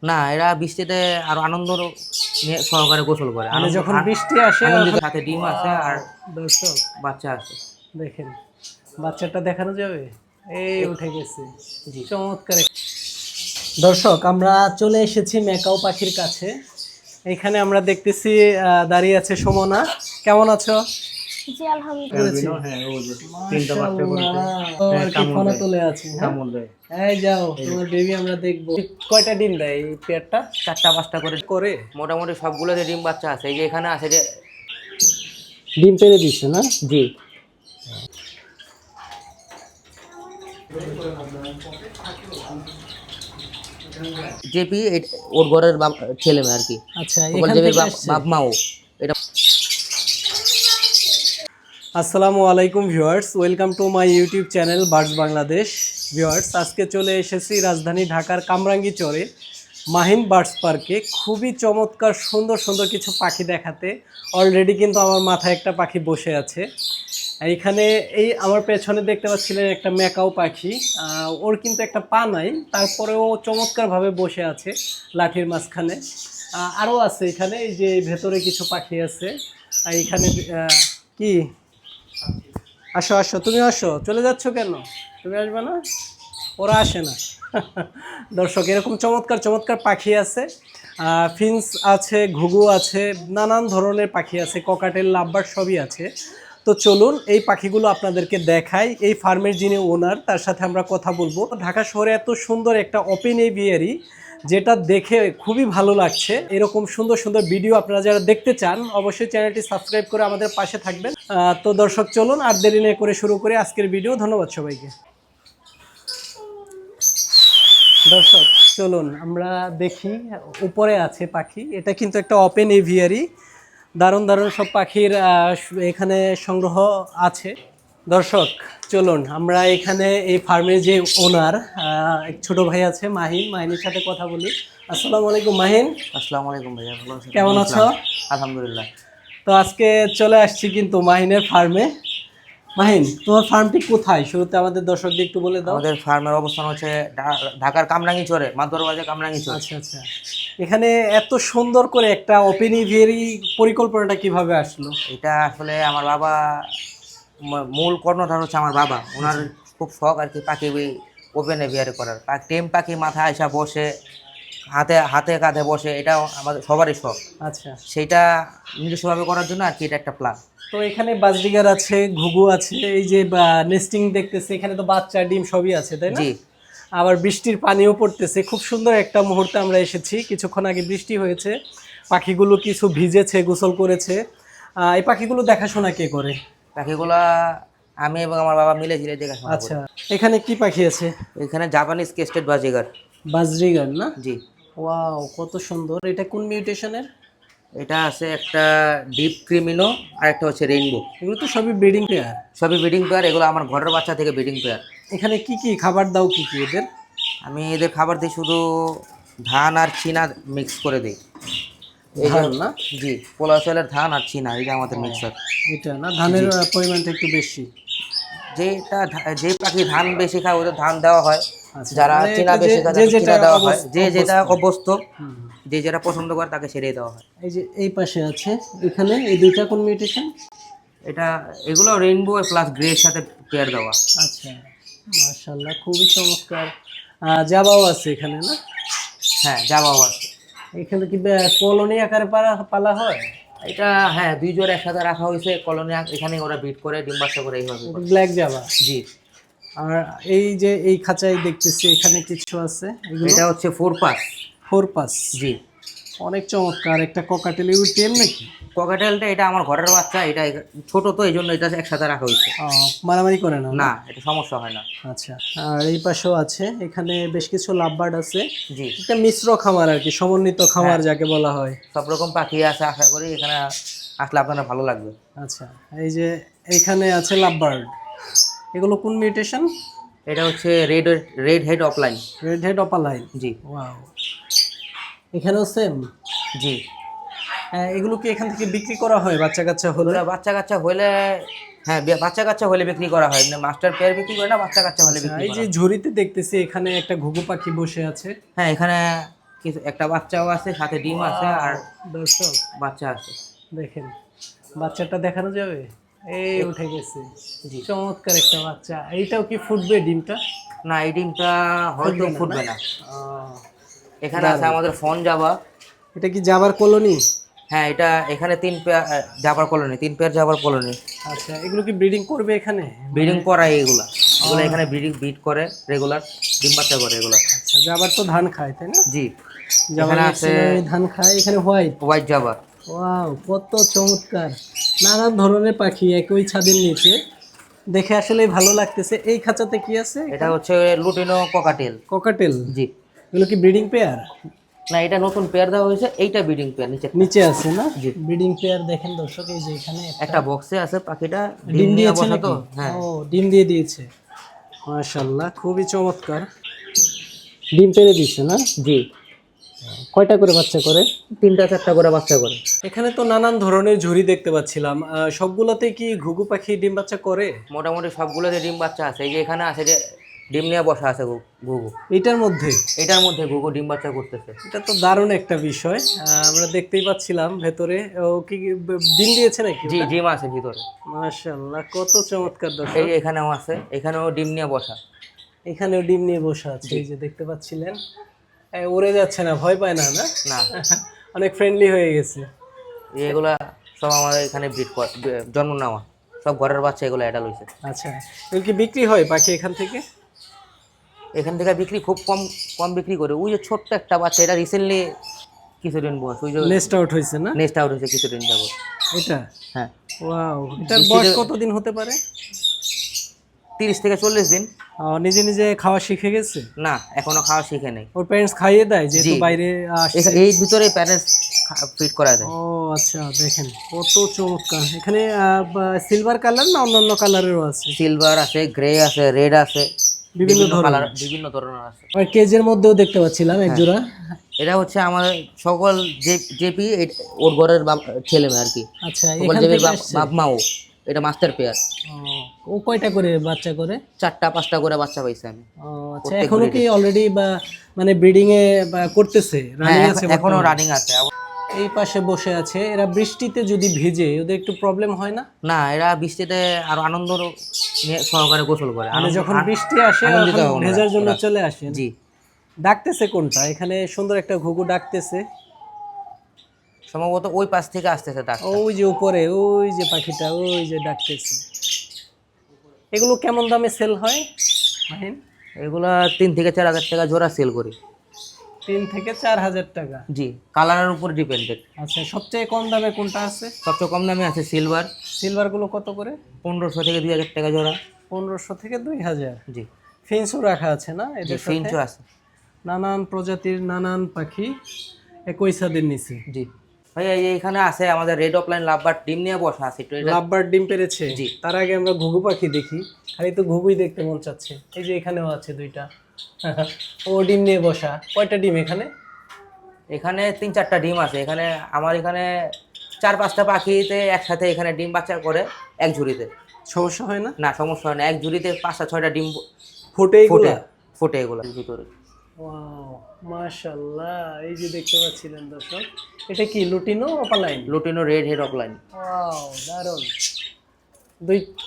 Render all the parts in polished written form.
না, এরা বৃষ্টিতে আরো আনন্দ সহকারে গোসল করে। মানে যখন বৃষ্টি আসে আনন্দিত, সাথে ডিম আছে আর দর্শক বাচ্চা আছে। দেখেন, বাচ্চাটা দেখানো যাবে, এই উঠে গেছে। জি চমৎকার। দর্শক আমরা চলে এসেছি ম্যাকাও পাখির কাছে। এখানে আমরা দেখতেছি দাঁড়িয়ে আছে সুমনা। কেমন আছো? জি আলহামদুলিল্লাহ। হ্যাঁ, ও যে তিনটা বাচ্চা করেছে। আর কি ফোনা তুলে আছে, হ্যাঁ? কামড় দেয়। এই যাও তোমার বেবি আমরা দেখবো। কয়টা ডিম দেয় এই পেয়ারটা? 4টা 5টা করে করে মোটামুটি সবগুলোতে ডিম বাচ্চা আছে। এই যে এখানে আছে যে ডিম পেড়ে দিচ্ছে না? জি। জেপি ওর ঘরের ছেলে মেয়ে আর কি। আচ্ছা, ওখানে এখান জেপির থেকে আসছে। বাপ মাও এটা। আসসালামু আলাইকুম viewers, welcome to my YouTube channel birds Bangladesh. Viewers, আজকে চলে এসেছি রাজধানী ঢাকার কামরাঙ্গীচরে মাহিন বার্ডস পার্কে। খুবই চমৎকার সুন্দর সুন্দর কিছু পাখি দেখাতে। অলরেডি কিন্তু আমার মাথায় একটা পাখি বসে আছে। এইখানে এই আমার পেছনে দেখতে পাচ্ছিলেন একটা ম্যাকাও পাখি। ওর কিন্তু একটা পা নাই, তারপরেও চমৎকারভাবে বসে আছে লাঠির মাঝখানে। আরও আছে এখানে, এই যে ভেতরে কিছু পাখি আছে। এইখানে কি, আসো আসো, তুমি আসো, চলে যাচ্ছ কেন? তুমি আসবে না? ওরা আসে না। দর্শক, এরকম চমৎকার চমৎকার পাখি আছে। ফিন্স আছে, ঘুঘু আছে, নানান ধরনের পাখি আছে, ককাটেল, লাভবার্ড সবই আছে। তো চলুন এই পাখিগুলো আপনাদেরকে দেখাই। এই ফার্মের যিনি ওনার, তার সাথে আমরা কথা বলবো। ঢাকা শহরে এত সুন্দর একটা ওপেন এভিয়ারি, যেটা দেখে খুবই ভালো লাগছে। এরকম সুন্দর সুন্দর ভিডিও আপনারা যারা দেখতে চান, অবশ্যই চ্যানেলটি সাবস্ক্রাইব করে আমাদের পাশে থাকবেন। তো দর্শক, চলুন আর দেরি না করে শুরু করি আজকের ভিডিও। ধন্যবাদ সবাইকে। দর্শক চলুন আমরা দেখি, উপরে আছে পাখি। এটা কিন্তু একটা ওপেন এভিয়ারি, দারুণ দারুণ সব পাখির এখানে সংগ্রহ আছে। দর্শক চলুন আমরা এখানে এই ফার্মের যে ওনার, এক ছোট ভাই আছে মাহিন, মাহিনের সাথে কথা বলি। আসসালামু আলাইকুম মাহিন। আসসালামু আলাইকুম ভাইয়া, ভালো আছেন? কেমন আছো? আলহামদুলিল্লাহ। তো আজকে চলে আসছি কিন্তু মাহিনের ফার্মে। মাহিন, তোমার ফার্মটি কোথায় শুরুতে আমাদের দর্শকদের একটু বলে দাও। আমাদের ফার্মের অবস্থান হচ্ছে ঢাকার কামরাঙ্গীচরে, মাদুরবাজার কামরাঙ্গীচর। আচ্ছা আচ্ছা, এখানে এত সুন্দর করে একটা ওপেন এভিয়ারি পরিকল্পনাটা কিভাবে আসলো? এটা আসলে আমার বাবা, মূল কর্ণধার হচ্ছে আমার বাবা। ওনার খুব শখ আর কি পাখি ওপেন এভিয়ারি করার। টেম পাখি মাথায় আসা বসে, হাতে হাতে কাঁধে বসে, এটাও আমাদের সবারই শখ। আচ্ছা, সেইটা নিজস্বভাবে করার জন্য আর কি এটা একটা প্ল্যান। তো এখানে বাজরিগার আছে, ঘুঘু আছে, এই যে নেস্টিং দেখতেছে, এখানে তো বাচ্চা ডিম সবই আছে, তাই না? জি। আবার বৃষ্টির পানিও পড়তেছে, খুব সুন্দর একটা মুহূর্তে আমরা এসেছি। কিছুক্ষণ আগে বৃষ্টি হয়েছে, পাখিগুলো কিছু ভিজেছে, গোসল করেছে। এই পাখিগুলো দেখাশোনা কে করে? পাখিগুলা আমি এবং আমার বাবা মিলে ঝিলে দেখাশোনা করি। আচ্ছা, এখানে কি পাখি আছে? এখানে জাপানিজ কেস্টেড বাজিগার। বাজরিগার না? জি। ওয়াও, কত সুন্দর। এটা কোন মিউটেশনের? এটা আছে একটা ডিপ ক্রিমিনো আর একটা হচ্ছে রেইনবো। এগুলো তো সবই ব্রিডিং পেয়ার। সবই ব্রিডিং পেয়ার। এগুলো আমার ঘরের বাচ্চা থেকে ব্রিডিং পেয়ার। এখানে কি কি খাবার দাও, কি কি এদের? আমি এদের খাবার দিই শুধু ধান আর চিনা মিক্স করে দিই। এই যে ধান না? জি, পোলা চালের ধান আর চিনা, এই যে আমাদের মিক্সার। এটা না, ধানের পরিমাণটা একটু বেশি। যে পাখি ধান বেশি খায় ওদের ধান দেওয়া হয়, আচ্ছা, যারা মানে চিনা এটা বেশি খায় তাদের চিনা দেওয়া হয়, যে যেটা অভ্যস্ত, হুম। যে যেটা পছন্দ করে তাকে সেটাই দেওয়া হয়। এই যে এই পাশে আছে, এখানে এই দুইটা কোন মিউটেশন? এটা এগুলো রেইনবো প্লাস গ্রে এর সাথে পেয়ার দেওয়া। আচ্ছা, মাশাআল্লাহ, খুবই চমৎকার। জাবাও আছে এখানে না? হ্যাঁ, জাভাও আছে। এখানে কি কলোনি আকারে পালা হয়? এটা হ্যাঁ, দুই জোড়া একসাথে রাখা হয়েছে কলোনি। এখানে ওরা বিট করে ডিম বাচ্চা করে এইভাবে করে। ব্ল্যাক জাবা। জি। আর এই যে এই খাঁচায় দেখতেছি এখানে কিছু আছে, এগুলো এটা হচ্ছে 4 পাস। 4 পাস। জি। অনেক চমৎকার। একটা ককাটেল, এগুলো টেম নাকি? ককাটেলটা এটা আমার ঘরের বাচ্চা, এটা ছোট তো এই জন্য এটা একসাথে রাখা হয়েছে। মারামারি করে না? না, এটা সমস্যা হয় না। আচ্ছা, আর এই পাশেও আছে, এখানে বেশ কিছু লাভবার্ড আছে। জি। একটা মিশ্র খামার আর কি, সমন্বিত খামার যাকে বলা হয়। সব রকম পাখি আছে, আশা করি এখানে আসলে আপনার ভালো লাগবে। আচ্ছা, এই যে এইখানে আছে লাভবার্ড, এগুলো কোন মিউটেশন? এটা হচ্ছে red head opaline. Red head opaline. জি। ওয়াও, এখানেও সেম? জি। এগুলো কি এখান থেকে বিক্রি করা হয় বাচ্চা কাচ্চা হলে? বাচ্চা কাচ্চা হলে, হ্যাঁ, বাচ্চা কাচ্চা হলে বিক্রি করা হয়। মানে মাস্টার পেয়ার বিক্রি করে না, বাচ্চা কাচ্চা হলে বিক্রি এই করা যে হয়। ঝুড়িতে দেখতেছি এখানে একটা ঘুঘু পাখি বসে আছে। হ্যাঁ, এখানে কিছু একটা বাচ্চাও আছে, সাথে ডিম আছে আর দর্শক বাচ্চা আছে। দেখেন, বাচ্চাটা দেখানো যাবে? এই উঠে গেছে, জি। চমৎকার একটা বাচ্চা। এইটাও কি ফুটবে ডিমটা? না, এই ডিমটা হয়তো ফুটবে না, ফুটবে না। আহ, এখানে আছে আমাদের ফন জাবা। এটা কি জাবার কলোনি? হ্যাঁ, এটা এখানে 3 পেয়ার জাবার কলোনি, 3 পেয়ার জাবার কলোনি। আচ্ছা, এগুলো কি ব্রিডিং করবে এখানে? ব্রিডিং করায় এগুলা, এগুলো এখানে ব্রিড করে রেগুলার, ডিম বাচ্চা করে এগুলা। আচ্ছা, জাবার তো ধান খায় তাই না? জি। জাবার এখানে আছে ধান খায়। এখানে হোয়াইট। হোয়াইট জাবা। ওয়াও, কত চমৎকার! নানান ধরনের পাখি একই ছাদের নিচে, দেখে আসলে ভালো লাগতেছে। এই খাঁচাতে কি আছে? এটা হচ্ছে লুটিনো ককাটেল। ককাটেল। জি। এগুলো কি ব্রিডিং পেয়ার? না, এটা নতুন পেয়ার দেওয়া হয়েছে, এইটা ব্রিডিং পেয়ার নিচে। নিচে আছে না? জি। ব্রিডিং পেয়ার দেখেন দর্শক, এই যে এখানে একটা বক্সে আছে পাখিটা, ডিম নিয়ে দিয়েছে বসা নাকি? তো। হ্যাঁ। ও, ডিম দিয়ে দিয়েছে। মাশাআল্লাহ, খুবই চমৎকার। ডিম পেড়ে দিচ্ছে না? জি। কয়টা করে বাচ্চা করে? 3টা 4টা করে বাচ্চা করে। এখানে তো নানান ধরনের ঝুড়ি দেখতে পাচ্ছিলাম। সবগুলোতে কি ঘুঘু পাখি ডিম বাচ্চা করে? মোটামুটি সবগুলোতে ডিম বাচ্চা আছে। এই যে এখানে আছে যে ডিম নিয়ে বসা আছে ঘুঘু, এটার মধ্যে? এটার মধ্যে ঘুঘু ডিম বাচ্চা করতেছে। এটা তো দারুণ একটা বিষয়। আমরা দেখতেই পাচ্ছিলাম ভেতরে। ও কি ডিম দিয়েছে নাকি? জি, ডিম আছে ভিতরে। মাশাআল্লাহ, কত চমৎকার এই দর্শক। যে এখানেও আছে, এখানেও ডিম নিয়ে বসা। এখানেও ডিম নিয়ে বসে আছে, এই যে দেখতে পাচ্ছিলেন। উড়ে যাচ্ছে না, ভয় পায় না? না, না। অনেক ফ্রেন্ডলি হয়ে গেছে। এগুলা সব আমাদের এখানে জন্ম নেওয়া, সব ঘরের বাচ্চা, এগুলো অ্যাডাল হয়েছে। আচ্ছা, এগুলো কি বিক্রি হয় পাখি এখান থেকে? এখান থেকে বিক্রি খুব কম কম বিক্রি করে। ওই যে ছোট্ট একটা বাচ্চা, এটা রিসেন্টলি কিছুদিন বয়স, ওই যে নেস্ট আউট হয়েছে না? নেক্সট আউট হয়েছে কিছুদিন যাবত। এটা? হ্যাঁ। ওয়াও, এটার বয়স কতদিন হতে পারে? 30 থেকে 40 দিন। নিজে নিজে খাওয়া শিখে গেছে? না, এখনো খাওয়া শিখে নেই। ওর প্যারেন্টস খাইয়ে দেয় যেহেতু জি। বাইরে আসছে? এই ভিতরে প্যারেন্টস ফিট করা দেয়। ও আচ্ছা, দেখেন কত চমৎকার। এখানে সিলভার কালার না অন্যান্য কালারেরও আছে? সিলভার আছে, গ্রে আছে, রেড আছে, বিভিন্ন কালার, ধরনের। বিভিন্ন ধরনের আছে। আর কেজের মধ্যেও দেখতে পাচ্ছিলাম এক জোড়া। এটা হচ্ছে আমাদের সকল জেপি, ওর ঘরের ছেলে মেয়ে আর কি। আচ্ছা, সকল এখান জেপির থেকে আসছে? বাপ মাও। এটা মাস্টার পেয়ার। ও কয়টা করে বাচ্চা করে? 4টা 5টা করে বাচ্চা পাইছে আমি। ও আচ্ছা, এখনো কি অলরেডি বা মানে ব্রিডিং এ করতেছে? রানিং হ্যাঁ, আছে এখনো বর্তমানে? রানিং আছে। এই পাশে বসে আছে। এরা বৃষ্টিতে যদি ভিজে ওদের একটু প্রবলেম হয় না? না, এরা বৃষ্টিতে আরো আনন্দ সহকারে গোসল করে। মানে যখন বৃষ্টি আসে আনন্দিত তখন হন ওরা। ভেজার জন্য চলে আসে? জি। ডাকতেছে কোনটা? এখানে সুন্দর একটা ঘুঘু ডাকতেছে, সম্ভবত ওই পাশ থেকে আসতেছে ডাক। ওই যে উপরে, ওই যে পাখিটা, ওই যে ডাকতেছে। এগুলো কেমন দামে সেল হয় মাহিন? এগুলা 3 থেকে 4 হাজার টাকা জোড়া সেল করি। 3 থেকে 4 হাজার টাকা? জি, কালারের উপর ডিপেন্ডেড। আচ্ছা, সবচেয়ে কম দামে কোনটা আছে? সবচেয়ে কম দামে আছে সিলভার। সিলভার গুলো কত করে? 1500 থেকে 2000 টাকা জোড়া। 1500 থেকে 2000? জি। ফিন্সও রাখা আছে না জি, এদের সাথে? ফিঞ্চও আছে। নানান প্রজাতির নানান পাখি একই ছাদের নিচে। জি ভাইয়া, এইখানে আছে আমাদের রেড অফলাইন লাভবার্ড, ডিম নিয়ে বসা আছে। একটু এটা লাভবার্ড ডিম পেড়েছে? জি। তার আগে আমরা ঘুঘু পাখি দেখি, খালি তো ঘুঘুই দেখতে মন চাচ্ছে। এই যে এখানেও আছে দুইটা। ও ডিম নিয়ে বসা। কয়টা ডিম এখানে? এখানে 3-4টা ডিম আছে। এখানে আমার এখানে 4-5টা পাখিতে একসাথে এখানে ডিম বাচ্চা করে এক ঝুড়িতে। সমস্যা হয় না? না, সমস্যা হয় না। এক ঝুড়িতে 5-6টা ডিম ফুটে ফোটে এগুলা? ফোটে এগুলো ভিতরে। ওয়াও, মাশাআল্লাহ। এই যে দেখতে পাচ্ছিলেন দর্শক, এটা কি lutino opaline? Lutino red head offline. Wow, দারুণ।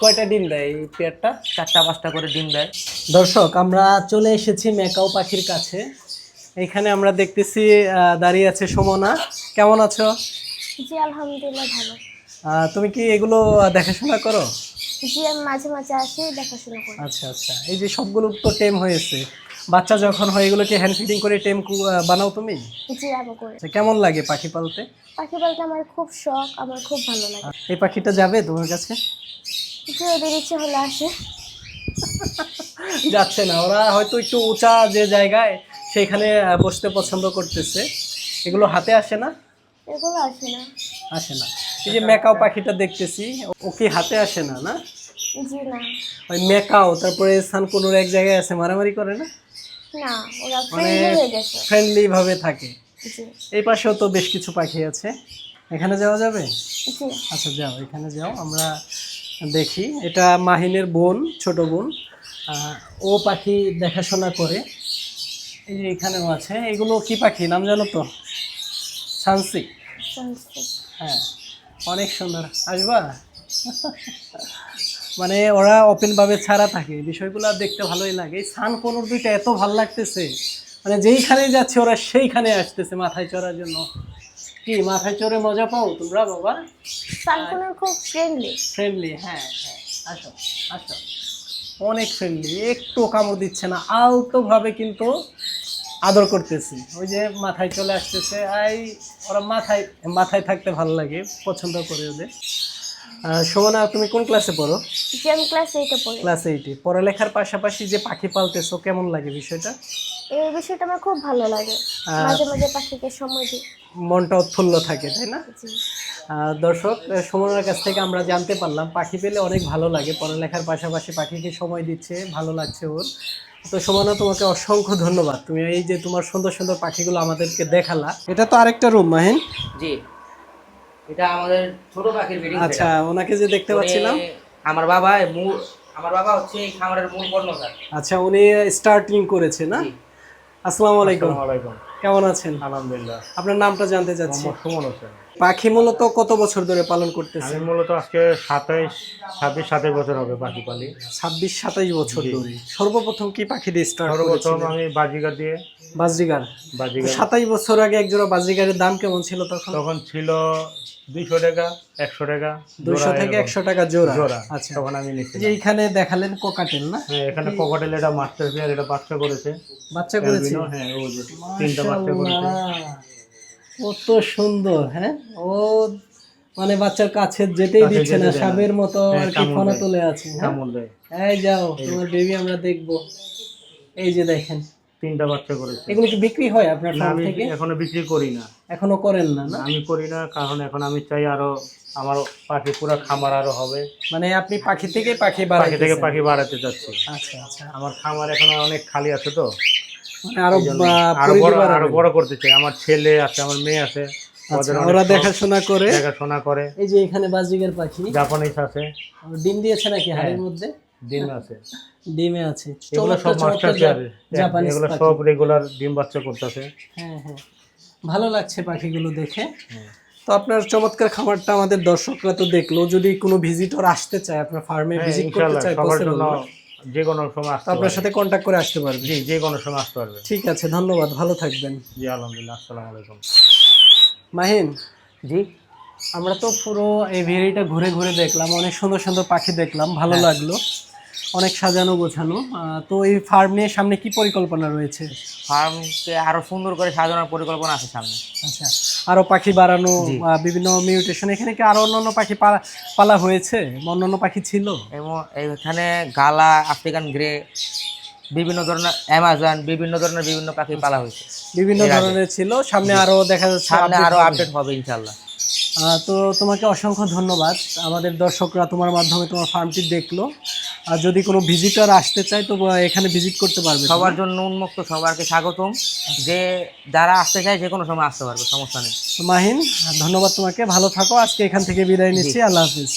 কয়টা ডিম দেয় এই পেয়ারটা? 4টা 5টা করে ডিম দেয়। দর্শক, আমরা চলে এসেছি ম্যাকাও পাখির কাছে। এখানে আমরা দেখতেছি দাঁড়িয়ে আছে সুমনা। কেমন আছো? জি আলহামদুলিল্লাহ ভালো। তুমি কি এগুলো দেখাশোনা করো? জি, আমি মাঝে মাঝে আসি, দেখাশোনা করি। আচ্ছা আচ্ছা, এই যে সবগুলো তো টেম হয়েছে, বাচ্চা যখন হয় এগুলোকে হ্যান্ড ফিডিং করে টেম বানাও তুমি? জি, আমি করি। আচ্ছা, কেমন লাগে পাখি পালতে? পাখি পালতে আমার খুব শখ, আমার খুব ভালো লাগে। এই পাখিটা যাবে তোমার কাছে? যে ওদের ইচ্ছে হলে আসে। যাচ্ছে না, ওরা হয়তো একটু উঁচা যে জায়গায় সেখানে বসতে পছন্দ করতেছে। এগুলো হাতে আসে না? এগুলো আসে না। আসে না। এই যে ম্যাকাও পাখিটা দেখতেছি, ও কি হাতে আসে না? না, জি না। ওই ম্যাকাও তারপরে সানকুনুর এক জায়গায় আছে, মারামারি করে না? না, ওরা মানে ফ্রেন্ডলি হয়ে গেছে। ফ্রেন্ডলি ভাবে থাকে। জি। এই পাশেও তো বেশ কিছু পাখি আছে, এখানে যাওয়া যাবে? জি। আচ্ছা, যাও, এখানে যাও, আমরা দেখি। এটা মাহিনের বোন, ছোট বোন। ও পাখি দেখাশোনা করে। এই যে এখানেও আছে, এগুলো কি পাখি নাম জানো তো? সানসি। হ্যাঁ, অনেক সুন্দর। আসবা? মানে ওরা ওপেন ভাবে ছাড়া থাকে, বিষয়গুলো দেখতে ভালোই লাগে। সান কোনোর দুইটা এত ভালো লাগতেছে, মানে যেইখানে যাচ্ছে ওরা সেইখানে আসতেছে মাথায় চড়ার জন্য। কি মাথায় চড়ে মজা পাও তোমরা বাবা? সানকুনের খুব ফ্রেন্ডলি। ফ্রেন্ডলি, হ্যাঁ হ্যাঁ, আসো আসো, অনেক ফ্রেন্ডলি, একটু কামড় দিচ্ছে না, আলতো ভাবে কিন্তু আদর করতেছি। ওই যে মাথায় চলে আসতেছে, ওরা মাথায় মাথায় থাকতে ভালো লাগে, পছন্দ করে ওদের। শোভনা, তুমি কোন ক্লাসে পড়ো? যে আমি ক্লাস 8-এ পড়ি। ক্লাস 8-এ। পড়ালেখার পাশাপাশি যে পাখি পালতেছো, কেমন লাগে বিষয়টা? এই বিষয়টা আমার খুব ভালো লাগে, মাঝে মাঝে পাখিকে সময় দিই। মনটা উৎফুল্ল থাকে, তাই না? জি। দর্শক, সুমনার কাছ থেকে আমরা জানতে পারলাম পাখি পেলে অনেক ভালো লাগে, পড়ালেখার পাশাপাশি পাখিকে সময় দিচ্ছে, ভালো লাগছে ওর। তো সুমনা, তোমাকে অসংখ্য ধন্যবাদ, তুমি এই যে তোমার সুন্দর সুন্দর পাখিগুলো আমাদেরকে দেখালা। এটা তো আরেকটা রুম মাহিন। জি, এটা আমাদের ছোট পাখির ব্রিডিং। আচ্ছা, ওনাকে যে দেখতে পাচ্ছিলাম, আমার বাবা আমার বাবা হচ্ছে এই খামারের মূল কর্ণধার। আচ্ছা, উনি স্টার্টিং করেছে না? জি। আসসালামু আলাইকুম। ওয়ালাইকুম কেমন আছেন? আলহামদুলিল্লাহ। আপনার নামটা জানতে চাচ্ছি। মোহাম্মদ সুমন হোসেন। পাখি মূলত কত বছর ধরে পালন করতেছেন? আমি মূলত আজকে 27 বছর হবে পাখি পালি। 26-27 বছর জি। ধরে। সর্বপ্রথম কি পাখি দিয়ে স্টার্ট সর্বপ্রথম করেছিলেন? আমি বাজিগার দিয়ে বাজরিগার। বাজিগার 27 বছর আগে একজোড়া বাজরিগারের দাম কেমন ছিল তখন? তখন ছিল 200 টাকা, 100 টাকা, 200 থেকে 100 টাকা জোড়া। জোড়া। আচ্ছা, তখন আমি এই যে নিচ্ছিলাম। এইখানে দেখালেন কোকাটেল না? হ্যাঁ, এখানে ককাটেল, এটা মাস্টার পেয়ার, এটা বাচ্চা করেছে। বাচ্চা করেছে? অ্যালবিনো, হ্যাঁ, ও যে 3টা বাচ্চা করেছে। মাশাআল্লাহ, কত সুন্দর। হ্যাঁ, ও মানে বাচ্চার কাছে যেতেই কাছে দিচ্ছে যেতে না, দেয় না। সাবের মতো হ্যাঁ, আর কি কামড় ফনা দেয়। তুলে আছে। হ্যাঁ, কামড় দেয়। এই যাও, তোমার বেবি আমরা দেখবো। এই যে দেখেন, 3টা বাচ্চা করেছে। এগুলো কি বিক্রি হয় আপনার না, ফার্ম আমি থেকে? এখনো বিক্রি করি না। এখনো করেন না? না, আমি করি না, কারণ এখন আমি চাই আরো আমার পাখি পুরো খামার আরো হবে। মানে আপনি পাখি থেকে পাখি পাখি থেকে বাড়াইতেছেন। পাখি বাড়াতে চাচ্ছি। আচ্ছা আচ্ছা, আমার খামার এখন অনেক খালি আছে, তো মানে আরো এই জন্য পরিধি আরো বাড়াবেন। বড় করতে চাই। আমার ছেলে আছে, আমার মেয়ে আছে, আচ্ছা, ওদের অনেক ওরা শখ, দেখাশোনা করে। দেখাশোনা করে। এই যে এখানে বাজরিগার পাখি জাপানিজ আছে, ডিম দিয়েছে নাকি হাড়ির হ্যাঁ। মধ্যে? ডিম আছে। ডিমে আছে। এগুলো সব চমৎকার মাস্টার চমৎকার পেয়ার, জাপানিজ এগুলো পাখি। সব রেগুলার ডিম বাচ্চা করতেছে। হ্যাঁ হ্যাঁ, ভালো লাগছে পাখিগুলো দেখে। তো আপনার চমৎকার খামারটা আমাদের দর্শকরা তো দেখলো, যদি কোনো ভিজিটর আসতে চায় আপনার ফার্মে, হ্যাঁ, ভিজিট করতে ইনশাআল্লাহ চায়, সবার possible জন্য না? যে কোনো সময় তো আসতে আপনার পারবে। সাথে কন্ট্যাক্ট করে আসতে পারবে। জি, যে কোনো সময় আসতে পারবে। ঠিক আছে, ধন্যবাদ, ভালো থাকবেন। জি, আলহামদুলিল্লাহ। আসসালামু আলাইকুম। মাহিন, জি, আমরা তো পুরো এই ভেরিটা ঘুরে ঘুরে দেখলাম, অনেক সুন্দর সুন্দর পাখি দেখলাম, ভালো লাগলো, অনেক সাজানো গোছানো। তো এই ফার্ম নিয়ে সামনে কি পরিকল্পনা রয়েছে? ফার্মকে আরো সুন্দর করে সাজানোর পরিকল্পনা আছে সামনে। আচ্ছা, আরো পাখি বাড়ানো, জি। বিভিন্ন মিউটেশন। এখানে কি আরো অন্যান্য পাখি পালা হয়েছে? অন্যান্য পাখি ছিল? এবং এখানে গালা, আফ্রিকান গ্রে, বিভিন্ন ধরনের অ্যামাজন, বিভিন্ন পাখি পালা হয়েছে। বিভিন্ন এর আগে। ধরনের ছিল, সামনে আরো দেখা যাচ্ছে সামনে update আরো হবে। আপডেট হবে ইনশাল্লাহ। তো তোমাকে অসংখ্য ধন্যবাদ। আমাদের দর্শকরা তোমার মাধ্যমে তোমার ফার্মটি দেখলো, আর যদি কোনো ভিজিটর আসতে চায় তো এখানে ভিজিট করতে পারবে। সবার জন্য উন্মুক্ত, সবারকে স্বাগতম। যে যারা আসতে চায় যে কোনো সময় আসতে পারবে, সমস্যা নেই। তো মাহিন, ধন্যবাদ তোমাকে, ভালো থাকো। আজকে এখান থেকে বিদায় নিচ্ছি, আল্লাহ হাফিজ।